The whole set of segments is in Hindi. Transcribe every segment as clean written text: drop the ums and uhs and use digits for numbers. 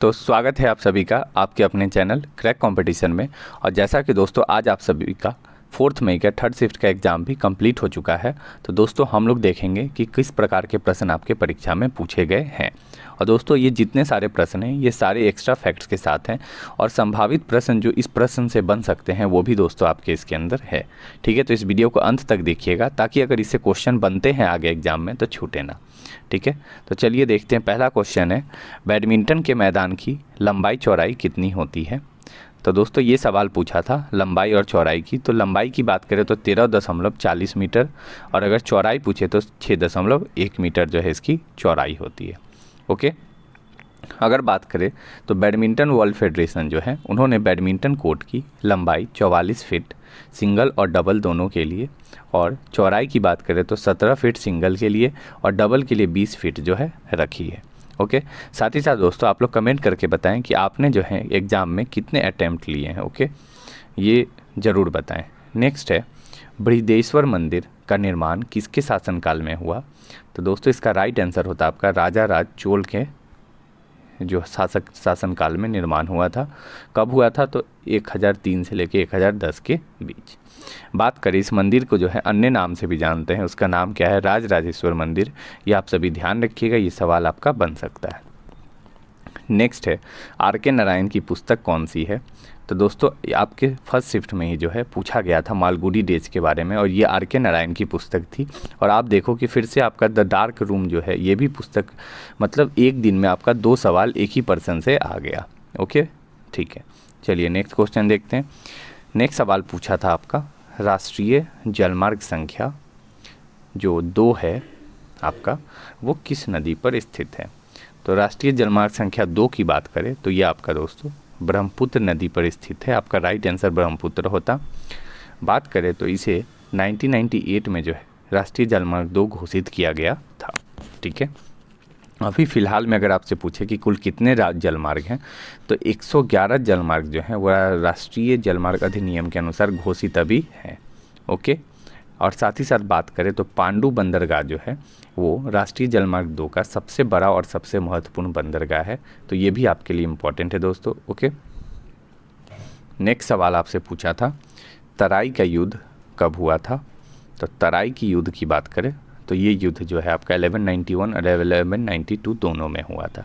तो स्वागत है आप सभी का आपके अपने चैनल क्रैक कंपटीशन में। और जैसा कि दोस्तों आज आप सभी का 4 मई का थर्ड शिफ्ट का एग्ज़ाम भी कंप्लीट हो चुका है। तो दोस्तों हम लोग देखेंगे कि किस प्रकार के प्रश्न आपके परीक्षा में पूछे गए हैं। और दोस्तों ये जितने सारे प्रश्न हैं ये सारे एक्स्ट्रा फैक्ट्स के साथ हैं और संभावित प्रश्न जो इस प्रश्न से बन सकते हैं वो भी दोस्तों आपके इसके अंदर है। ठीक है, तो इस वीडियो को अंत तक देखिएगा ताकि अगर इससे क्वेश्चन बनते हैं आगे एग्जाम में तो छूटे ना। ठीक है, तो चलिए देखते हैं। पहला क्वेश्चन है, बैडमिंटन के मैदान की लंबाई चौड़ाई कितनी होती है। तो दोस्तों ये सवाल पूछा था लंबाई और चौड़ाई की। तो लंबाई की बात करें तो 13.40 मीटर और अगर चौड़ाई पूछे तो 6.1 मीटर जो है इसकी चौड़ाई होती है। ओके, अगर बात करें तो बैडमिंटन वर्ल्ड फेडरेशन जो है उन्होंने बैडमिंटन कोर्ट की लंबाई 44 फीट सिंगल और डबल दोनों के लिए और चौड़ाई की बात करें तो 17 फीट सिंगल के लिए और डबल के लिए 20 फीट जो है रखी है। ओके, साथ ही साथ दोस्तों आप लोग कमेंट करके बताएं कि आपने जो है एग्ज़ाम में कितने अटैम्प्ट लिए हैं। ओके, ये ज़रूर बताएं। नेक्स्ट है, बृहदेश्वर मंदिर का निर्माण किसके शासनकाल में हुआ। तो दोस्तों इसका राइट आंसर होता है आपका राजा राज चोल के जो शासनकाल में निर्माण हुआ था। कब हुआ था तो 1003 से लेके 1010 के बीच। बात करें इस मंदिर को जो है अन्य नाम से भी जानते हैं, उसका नाम क्या है, राजराजेश्वर मंदिर। ये आप सभी ध्यान रखिएगा, ये सवाल आपका बन सकता है। नेक्स्ट है, आर के नारायण की पुस्तक कौन सी है। तो दोस्तों आपके फर्स्ट शिफ्ट में ही जो है पूछा गया था मालगुडी डेज के बारे में और ये आर के नारायण की पुस्तक थी। और आप देखो कि फिर से आपका द डार्क रूम जो है ये भी पुस्तक, मतलब एक दिन में आपका 2 सवाल एक ही पर्सन से आ गया। ओके, ठीक है, चलिए नेक्स्ट क्वेश्चन देखते हैं। नेक्स्ट सवाल पूछा था आपका राष्ट्रीय जलमार्ग संख्या जो 2 है आपका, वो किस नदी पर स्थित है। तो राष्ट्रीय जलमार्ग संख्या 2 की बात करें तो ये आपका दोस्तों ब्रह्मपुत्र नदी पर स्थित है। आपका राइट आंसर ब्रह्मपुत्र होता। बात करें तो इसे 1998 में जो है राष्ट्रीय जलमार्ग 2 घोषित किया गया था। ठीक है, अभी फ़िलहाल में अगर आपसे पूछे कि कुल कितने जलमार्ग हैं तो 111 जलमार्ग जो हैं वह राष्ट्रीय जलमार्ग अधिनियम के अनुसार घोषित अभी हैं। ओके, और साथ ही साथ बात करें तो पांडु बंदरगाह जो है वो राष्ट्रीय जलमार्ग 2 का सबसे बड़ा और सबसे महत्वपूर्ण बंदरगाह है। तो ये भी आपके लिए इम्पोर्टेंट है दोस्तों। ओके, नेक्स्ट सवाल आपसे पूछा था तराई का युद्ध कब हुआ था। तो तराई की युद्ध की बात करें तो ये युद्ध जो है आपका 1191 और 1192 दोनों में हुआ था।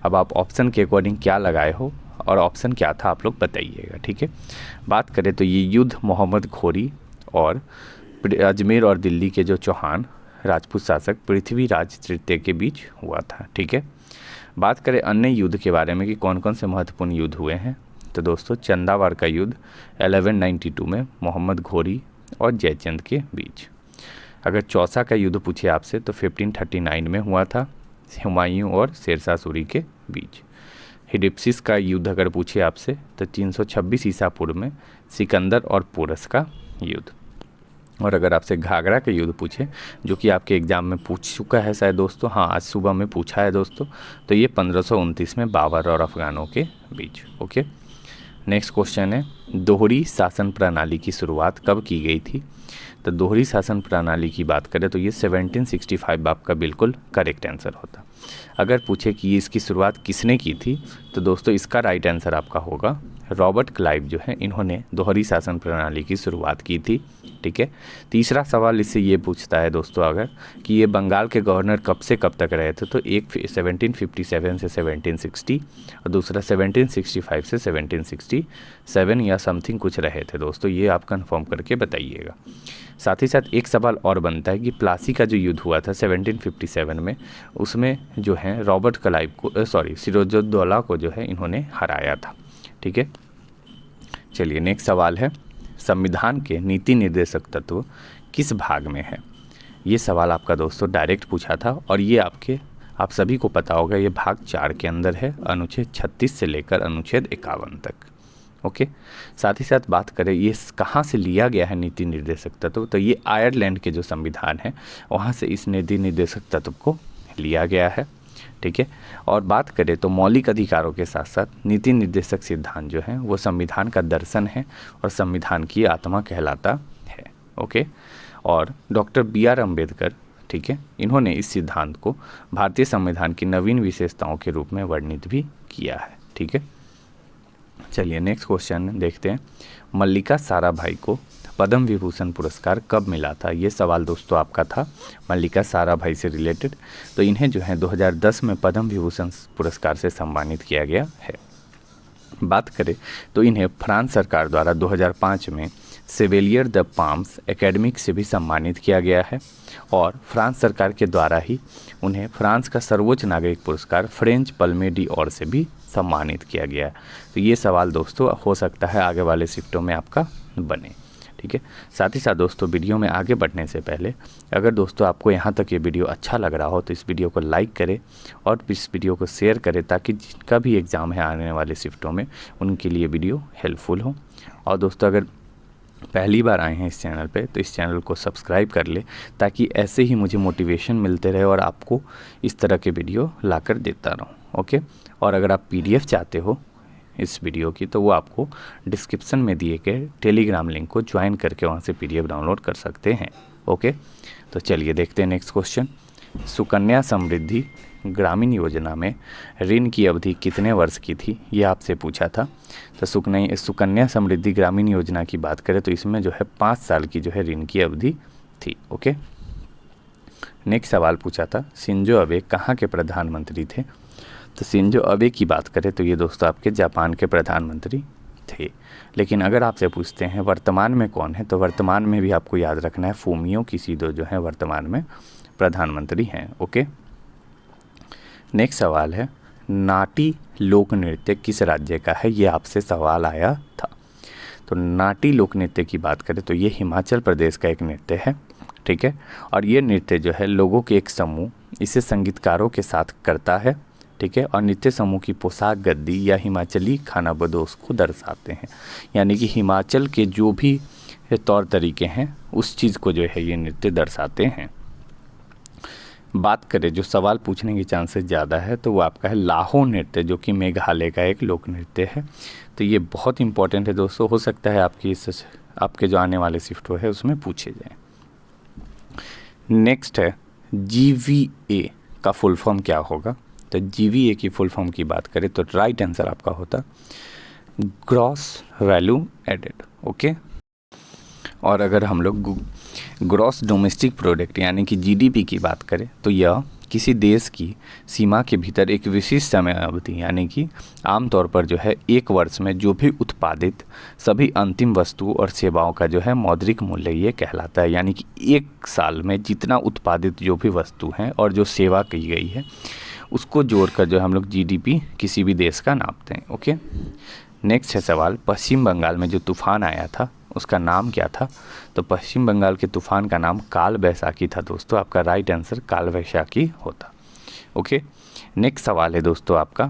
अब आप ऑप्शन के अकॉर्डिंग क्या लगाए हो और ऑप्शन क्या था आप लोग बताइएगा। ठीक है, बात करें तो ये युद्ध मोहम्मद घोरी और अजमेर और दिल्ली के जो चौहान राजपूत शासक पृथ्वीराज तृतीय के बीच हुआ था। ठीक है, बात करें अन्य युद्ध के बारे में कि कौन कौन से महत्वपूर्ण युद्ध हुए हैं। तो दोस्तों चंदावार का युद्ध 1192 में मोहम्मद घोरी और जयचंद के बीच। अगर चौसा का युद्ध पूछे आपसे तो 1539 में हुआ था हुमायूं और शेरशाह सूरी के बीच। हिडिप्सिस का युद्ध अगर पूछे आपसे तो 326 ईसा पूर्व में सिकंदर और पोरस का युद्ध। और अगर आपसे घाघरा के युद्ध पूछे जो कि आपके एग्ज़ाम में पूछ चुका है शायद दोस्तों, हाँ आज सुबह में पूछा है दोस्तों, तो ये 1529 में बाबर और अफगानों के बीच। ओके, नेक्स्ट क्वेश्चन है दोहरी शासन प्रणाली की शुरुआत कब की गई थी। तो दोहरी शासन प्रणाली की बात करें तो ये 1765 आपका बिल्कुल करेक्ट आंसर होता। अगर पूछे कि ये इसकी शुरुआत किसने की थी तो दोस्तों इसका राइट आंसर आपका होगा रॉबर्ट क्लाइव जो है इन्होंने दोहरी शासन प्रणाली की शुरुआत की थी। ठीक है, तीसरा सवाल इससे ये पूछता है दोस्तों अगर कि ये बंगाल के गवर्नर कब से कब तक रहे थे। तो एक 1757 से 1760 और दूसरा 1765 से 1767 या समथिंग कुछ रहे थे दोस्तों, ये आप कंफर्म करके बताइएगा। साथ ही साथ एक सवाल और बनता है कि प्लासी का जो युद्ध हुआ था 1757 में, उसमें जो है रॉबर्ट क्लाइव को सिराजुद्दौला को जो है इन्होंने हराया था। ठीक है, चलिए नेक्स्ट सवाल है संविधान के नीति निर्देशक तत्व किस भाग में है। ये सवाल आपका दोस्तों डायरेक्ट पूछा था और ये आप सभी को पता होगा, ये भाग 4 के अंदर है, अनुच्छेद 36 से लेकर अनुच्छेद 51 तक। ओके, साथ ही साथ बात करें ये कहाँ से लिया गया है नीति निर्देशक तत्व, तो ये आयरलैंड के जो संविधान है वहाँ से इस नीति निर्देशक तत्व को लिया गया है। ठीक है, और बात करें तो मौलिक अधिकारों के साथ साथ नीति निर्देशक सिद्धांत जो है वो संविधान का दर्शन है और संविधान की आत्मा कहलाता है। ओके, और डॉक्टर BR अम्बेडकर, ठीक है, इन्होंने इस सिद्धांत को भारतीय संविधान की नवीन विशेषताओं के रूप में वर्णित भी किया है। ठीक है, चलिए नेक्स्ट क्वेश्चन देखते हैं। मल्लिका साराभाई को पद्म विभूषण पुरस्कार कब मिला था? ये सवाल दोस्तों आपका था मल्लिका साराभाई से रिलेटेड। तो इन्हें जो है 2010 में पद्म विभूषण पुरस्कार से सम्मानित किया गया है। बात करें तो इन्हें फ्रांस सरकार द्वारा 2005 में सेवेलियर द पाम्स एकेडमिक से भी सम्मानित किया गया है और फ्रांस सरकार के द्वारा ही उन्हें फ्रांस का सर्वोच्च नागरिक पुरस्कार फ्रेंच पल्मे डी और से भी सम्मानित किया गया है। तो ये सवाल दोस्तों हो सकता है आगे वाले शिफ्टों में आपका बने। ठीक है, साथ ही साथ दोस्तों वीडियो में आगे बढ़ने से पहले अगर दोस्तों आपको यहाँ तक ये वीडियो अच्छा लग रहा हो तो इस वीडियो को लाइक करें और इस वीडियो को शेयर करें ताकि जिनका भी एग्ज़ाम है आने वाले शिफ्टों में उनके लिए वीडियो हेल्पफुल हो। और दोस्तों अगर पहली बार आए हैं इस चैनल पे तो इस चैनल को सब्सक्राइब कर ले ताकि ऐसे ही मुझे मोटिवेशन मिलते रहे और आपको इस तरह के वीडियो लाकर देता रहूँ। ओके, और अगर आप PDF चाहते हो इस वीडियो की तो वो आपको डिस्क्रिप्शन में दिए गए टेलीग्राम लिंक को ज्वाइन करके वहाँ से PDF डाउनलोड कर सकते हैं। ओके, तो चलिए देखते हैं नेक्स्ट क्वेश्चन। सुकन्या समृद्धि ग्रामीण योजना में ऋण की अवधि कितने वर्ष की थी? ये आपसे पूछा था। तो सुकन्या समृद्धि ग्रामीण योजना की बात करें तो इसमें जो है 5 साल की जो है ऋण की अवधि थी। ओके, नेक्स्ट सवाल पूछा था शिंजो अबे कहाँ के प्रधानमंत्री थे? तो शिंजो अबे की बात करें तो ये दोस्तों आपके जापान के प्रधानमंत्री थे। लेकिन अगर आपसे पूछते हैं वर्तमान में कौन है तो वर्तमान में भी आपको याद रखना है फूमियो किशिडो जो है वर्तमान में प्रधानमंत्री हैं। ओके, नेक्स्ट सवाल है नाटी लोक नृत्य किस राज्य का है? ये आपसे सवाल आया था। तो नाटी लोक नृत्य की बात करें तो ये हिमाचल प्रदेश का एक नृत्य है। ठीक है, और ये नृत्य जो है लोगों के एक समूह इसे संगीतकारों के साथ करता है। ठीक है, और नृत्य समूह की पोशाक गद्दी या हिमाचली खानाबदोश को दर्शाते हैं, यानी कि हिमाचल के जो भी तौर तरीके हैं उस चीज़ को जो है ये नृत्य दर्शाते हैं। बात करें जो सवाल पूछने की चांसेस ज़्यादा है तो वो आपका है लाहो नृत्य जो कि मेघालय का एक लोक नृत्य है। तो ये बहुत इंपॉर्टेंट है दोस्तों, हो सकता है आपके जो आने वाले शिफ्ट है उसमें पूछे जाएँ। नेक्स्ट है GVA का फुल फॉर्म क्या होगा? तो GVA की फुल फॉर्म की बात करें तो राइट आंसर आपका होता ग्रॉस वैल्यू एडेड। ओके, और अगर हम लोग ग्रॉस डोमेस्टिक प्रोडक्ट यानी कि GDP की बात करें तो यह किसी देश की सीमा के भीतर एक विशिष्ट समय अवधि यानी कि आमतौर पर जो है 1 वर्ष में जो भी उत्पादित सभी अंतिम वस्तु और सेवाओं का जो है मौद्रिक मूल्य ये कहलाता है। यानी कि 1 साल में जितना उत्पादित जो भी वस्तु हैं और जो सेवा की गई है उसको जोड़कर जो हम लोग GDP किसी भी देश का नापते हैं। ओके, नेक्स्ट है सवाल पश्चिम बंगाल में जो तूफान आया था उसका नाम क्या था? तो पश्चिम बंगाल के तूफान का नाम काल बैसाखी था दोस्तों, आपका राइट आंसर काल बैसाखी होता। ओके, नेक्स्ट सवाल है दोस्तों आपका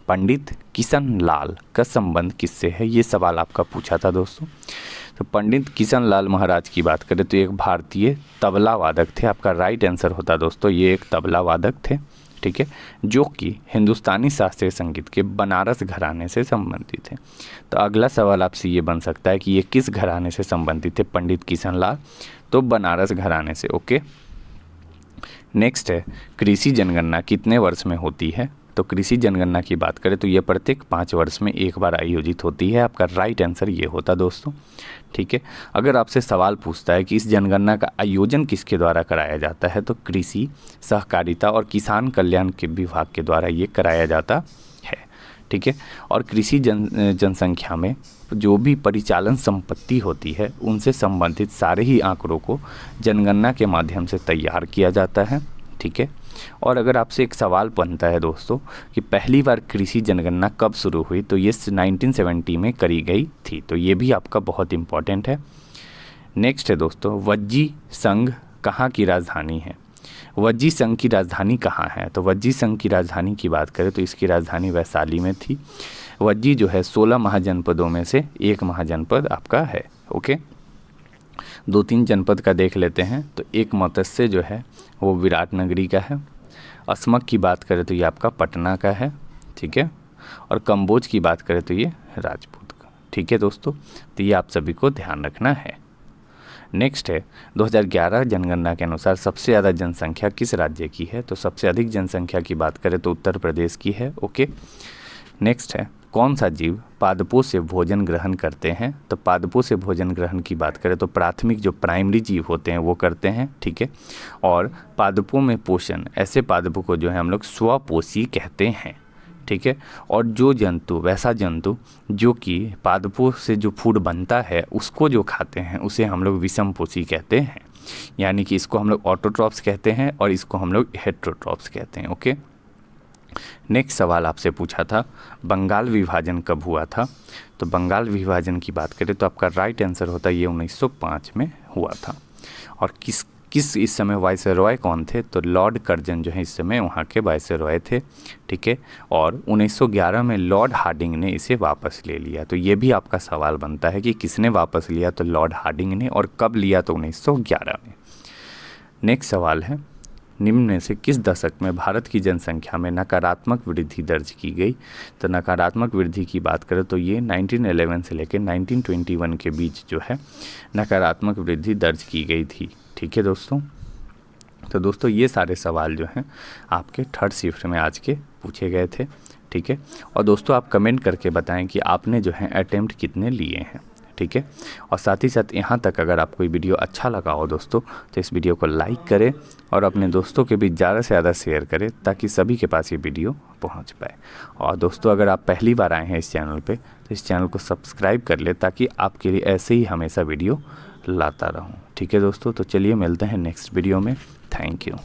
पंडित किशन लाल का संबंध किससे है? ये सवाल आपका पूछा था दोस्तों। तो पंडित किशन लाल महाराज की बात करें तो एक भारतीय तबला वादक थे, आपका राइट आंसर होता दोस्तों ये एक तबला वादक थे। ठीक है, जो कि हिंदुस्तानी शास्त्रीय संगीत के बनारस घराने से संबंधित है। तो अगला सवाल आपसे ये बन सकता है कि ये किस घराने से संबंधित थे पंडित किशन लाल? तो बनारस घराने से। ओके, नेक्स्ट है कृषि जनगणना कितने वर्ष में होती है? तो कृषि जनगणना की बात करें तो ये प्रत्येक 5 वर्ष में एक बार आयोजित होती है, आपका राइट आंसर ये होता दोस्तों। ठीक है, अगर आपसे सवाल पूछता है कि इस जनगणना का आयोजन किसके द्वारा कराया जाता है तो कृषि सहकारिता और किसान कल्याण के विभाग के द्वारा ये कराया जाता है। ठीक है, और कृषि जनसंख्या में जो भी परिचालन संपत्ति होती है उनसे संबंधित सारे ही आंकड़ों को जनगणना के माध्यम से तैयार किया जाता है। ठीक है, और अगर आपसे एक सवाल बनता है दोस्तों कि पहली बार कृषि जनगणना कब शुरू हुई तो ये 1970 में करी गई थी। तो ये भी आपका बहुत इम्पॉर्टेंट है। नेक्स्ट है दोस्तों वज्जी संघ कहाँ की राजधानी है? वज्जी संघ की राजधानी कहाँ है? तो वज्जी संघ की राजधानी की बात करें तो इसकी राजधानी वैशाली में थी। वज्जी जो है 16 महाजनपदों में से एक महाजनपद आपका है। ओके, 2-3 जनपद का देख लेते हैं। तो एक मत्स्य जो है वो विराट नगरी का है। असमक की बात करें तो ये आपका पटना का है। ठीक है, और कम्बोज की बात करें तो ये राजपूत का। ठीक है दोस्तों, तो ये आप सभी को ध्यान रखना है। नेक्स्ट है 2011 जनगणना के अनुसार सबसे ज़्यादा जनसंख्या किस राज्य की है? तो सबसे अधिक जनसंख्या की बात करें तो उत्तर प्रदेश की है। ओके। नेक्स्ट है कौन सा जीव पादपों से भोजन ग्रहण करते हैं? तो पादपों से भोजन ग्रहण की बात करें तो प्राथमिक जो प्राइमरी जीव होते हैं वो करते हैं, ठीक है। और पादपों में पोषण, ऐसे पादपों को जो है हम लोग स्वपोषी कहते हैं, ठीक है। और जो जंतु, वैसा जंतु जो कि पादपों से जो फूड बनता है उसको जो खाते हैं उसे हम लोग विषमपोषी कहते हैं। यानी कि इसको हम लोग ऑटोट्रॉप्स कहते हैं और इसको हम लोग हेटेरोट्रॉप्स कहते हैं। ओके। नेक्स्ट सवाल आपसे पूछा था बंगाल विभाजन कब हुआ था? तो बंगाल विभाजन की बात करें तो आपका राइट आंसर होता है ये 1905 में हुआ था। और किस इस समय वायसरॉय कौन थे? तो लॉर्ड कर्जन जो है इस समय वहाँ के वायसरॉय थे, ठीक है। और 1911 में लॉर्ड हार्डिंग ने इसे वापस ले लिया। तो ये भी आपका सवाल बनता है कि किसने वापस लिया? तो लॉर्ड हार्डिंग ने। और कब लिया? तो 1911 में। नेक्स्ट सवाल है निम्न में से किस दशक में भारत की जनसंख्या में नकारात्मक वृद्धि दर्ज की गई? तो नकारात्मक वृद्धि की बात करें तो ये 1911 से लेकर 1921 के बीच जो है नकारात्मक वृद्धि दर्ज की गई थी, ठीक है दोस्तों। तो दोस्तों ये सारे सवाल जो हैं आपके थर्ड शिफ्ट में आज के पूछे गए थे, ठीक है। और दोस्तों आप कमेंट करके बताएं कि आपने जो है अटेम्प्ट कितने लिए हैं, ठीक है। और साथ ही साथ यहाँ तक अगर आपको ये वीडियो अच्छा लगा हो दोस्तों तो इस वीडियो को लाइक करें और अपने दोस्तों के बीच ज़्यादा से ज़्यादा शेयर करें ताकि सभी के पास ये वीडियो पहुँच पाए। और दोस्तों अगर आप पहली बार आए हैं इस चैनल पे तो इस चैनल को सब्सक्राइब कर ले ताकि आपके लिए ऐसे ही हमेशा वीडियो लाता रहूँ, ठीक है दोस्तों। तो चलिए मिलते हैं नेक्स्ट वीडियो में। Thank you.